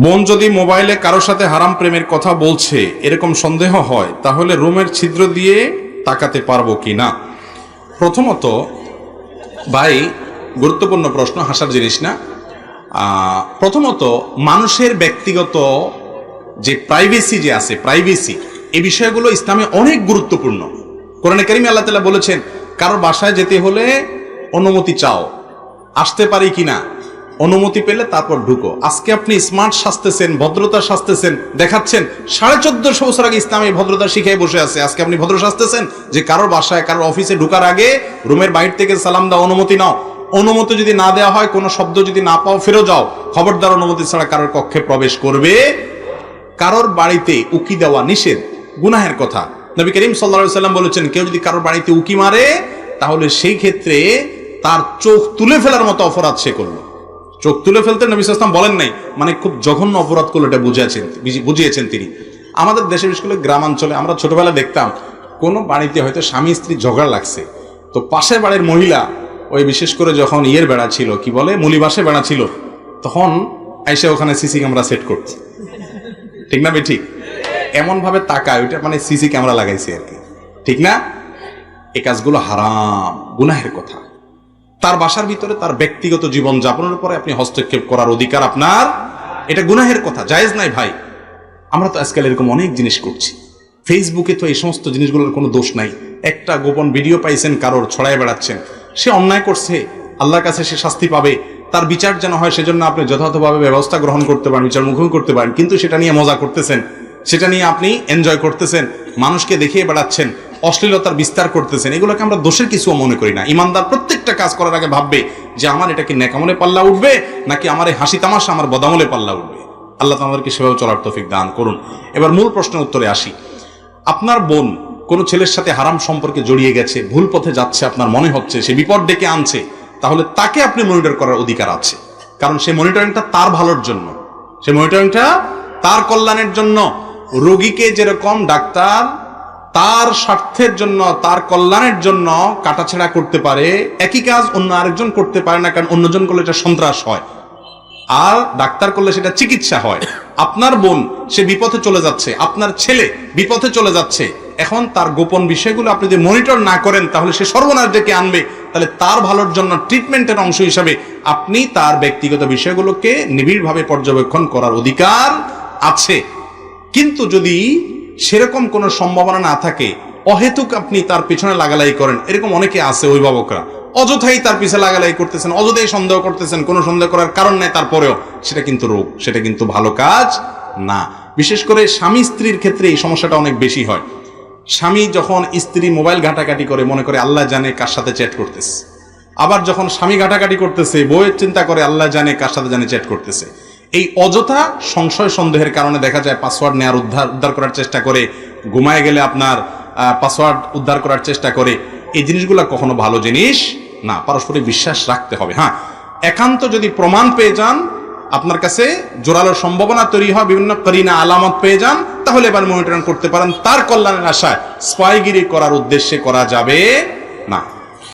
বোন যদি মোবাইলে কারোর সাথে হারাম প্রেমের কথা বলছে এরকম সন্দেহ হয়, তাহলে রুমের ছিদ্র দিয়ে তাকাতে পারবো কি না? প্রথমত ভাই, গুরুত্বপূর্ণ প্রশ্ন, হাসার জিনিস না। প্রথমত মানুষের ব্যক্তিগত যে প্রাইভেসি যে আছে, প্রাইভেসি এই বিষয়গুলো ইসলামে অনেক গুরুত্বপূর্ণ। কোরআনে কারিমে আল্লাহ তাআলা বলেছেন কারোর বাসায় যেতে হলে অনুমতি চাও, আসতে পারি কিনা, অনুমতি পেলে তারপর ঢুকো। আজকে আপনি স্মার্ট সাজতেছেন, ভদ্রতা সাজতেছেন, দেখাচ্ছেন 1450 বছর আগে ইসলাম এই ভদ্রতা শিখাই বসে আছে। আজকে আপনি ভদ্র সাজতেছেন যে কারোর বাসায় কারোর অফিসে ঢুকার আগে রুমের বাইরে থেকে সালাম দাও, অনুমতি নাও। অনুমতি যদি না দেওয়া হয়, কোনো শব্দ যদি না পাও, ফিরে যাও। খবরদার অনুমতি ছাড়া কারোর কক্ষে প্রবেশ করবে। কারোর বাড়িতে উকি দেওয়া নিষেধ, গুনাহের কথা। নবী করিম সাল্লাল্লাহু আলাইহি ওয়াসাল্লাম বলেছেন কেউ যদি কারোর বাড়িতে উকি মারে তাহলে সেই ক্ষেত্রে তার চোখ তুলে ফেলার মতো অপরাধ সে করলো। চোখ তুলে ফেলতে নবী সাল্লাল্লাহু আলাইহি ওয়াসাল্লাম বলেন নাই, মানে খুব জঘন্য অপরাধ করলো, এটা বুঝিয়েছেন তিনি। আমাদের দেশে বিশেষ করে গ্রামাঞ্চলে আমরা ছোটবেলা দেখতাম কোনো বাড়িতে হয়তো স্বামী স্ত্রী ঝগড়া লাগছে, তো পাশের বাড়ির মহিলা ওই বিশেষ করে যখন বেড়া ছিল, কি বলে, মুলিবাসে বেড়া ছিল, তখন আইসা ওখানে সিসি ক্যামেরা সেট করছে। ঠিক না? ঠিক এমন ভাবে তাকায়, ওইটা মানে সিসি ক্যামেরা লাগাইছে আর কি, ঠিক না? এই কাজগুলো হারাম, গুনাহের কথা। তার বাসার ভিতরে তার ব্যক্তিগত জীবন যাপনের উপরে আপনি হস্তক্ষেপ করার অধিকার আপনার, এটা গুনাহের কথা, জায়েজ নাই ভাই। আমরা তো আজকাল এরকম অনেক জিনিস করছি। ফেসবুকে তো এই সমস্ত জিনিসগুলোর কোনো দোষ নাই। একটা গোপন ভিডিও পাইছেন কারোর, ছড়ায় বেড়াচ্ছেন, সে অন্যায় করছে, আল্লাহর কাছে সে শাস্তি পাবে, তার বিচার যেন হয় সেজন্য আপনি যথাযথভাবে ব্যবস্থা গ্রহণ করতে পারেন, বিচার মুখোমুখি করতে পারেন। কিন্তু সেটা নিয়ে মজা করতেছেন, সেটা নিয়ে আপনি এনজয় করতেছেন, মানুষকে দেখিয়ে বেড়াচ্ছেন, অশ্লীলতার বিস্তার করতেছেন। এগুলোকে আমরা দোষের কিছুও মনে করি না। ইমানদার প্রত্যেকটা কাজ করার আগে ভাববে যে আমার এটা কি নেকামলে পাল্লা উঠবে, নাকি আমার এই হাসি তামাশা আমার বদামলে পাল্লা উঠবে। আল্লাহ আমাদেরকে সেভাবে চলার তৌফিক দান করুন। এবার মূল প্রশ্নের উত্তরে আসি। আপনার বোন কোনো ছেলের সাথে হারাম সম্পর্কে জড়িয়ে গেছে, ভুল পথে যাচ্ছে, আপনার মনে হচ্ছে সে বিপদ ডেকে আনছে, তাহলে তাকে আপনি মনিটর করার অধিকার আছে। কারণ সেই মনিটরিংটা তার ভালোর জন্য, সেই মনিটরিংটা তার কল্যাণের জন্য। রোগীকে যেরকম ডাক্তার তার স্বার্থের জন্য, তার কল্যাণের জন্য কাটাছেড়া করতে পারে, একই কাজ অন্য আরেকজন করতে পারে না, কারণ অন্যজন করলে এটা সন্ত্রাস হয়, আর ডাক্তার করলে সেটা চিকিৎসা হয়। আপনার বোন সে বিপথে চলে যাচ্ছে, আপনার ছেলে বিপথে চলে যাচ্ছে, এখন তার গোপন বিষয়গুলো আপনি যদি মনিটর না করেন তাহলে সে সর্বনাশ ডেকে আনবে। তাহলে তার ভালোর জন্য ট্রিটমেন্টের অংশ হিসাবে আপনি তার ব্যক্তিগত বিষয়গুলোকে নিবিড়ভাবে পর্যবেক্ষণ করার অধিকার আছে। কিন্তু যদি সেরকম কোনো সম্ভাবনা না থাকে, অহেতুক আপনি তার পিছনে লাগালাই করেন, এরকম অনেকে আছে অভিভাবকরা, অযথাই তার পিছনে লাগালাই করতেছেন, অযথাই সন্দেহ করতেছেন, কোনো সন্দেহ করার কারণ নাই, তারপরেও সেটা কিন্তু রোগ, সেটা কিন্তু ভালো কাজ না। বিশেষ করে স্বামী স্ত্রীর ক্ষেত্রে এই সমস্যাটা অনেক বেশি হয়। স্বামী যখন স্ত্রী মোবাইল ঘাটাঘাটি করে, মনে করে আল্লাহ জানে কার সাথে চ্যাট করতেছে। আবার যখন স্বামী ঘাটাঘাটি করতেছে, বউয়ের চিন্তা করে আল্লাহ জানে কার সাথে জানে চ্যাট করতেছে। এই অযথা সংশয় সন্দেহের কারণে দেখা যায় পাসওয়ার্ড নেওয়ার উদ্ধার করার চেষ্টা করে, ঘুমায় গেলে আপনার পাসওয়ার্ড উদ্ধার করার চেষ্টা করে। এই জিনিসগুলো কখনো ভালো জিনিস না। পারস্পরিক বিশ্বাস রাখতে হবে। হ্যাঁ, একান্ত যদি প্রমাণ পেয়ে যান, আপনার কাছে জোরালো সম্ভাবনা তৈরি হয়, বিভিন্ন করিনা আলামত পেয়ে যান, তাহলে এবার মনিটরিং করতে পারেন। তার কল্যাণের আশায় স্পাইগিরি করার উদ্দেশ্যে করা যাবে না।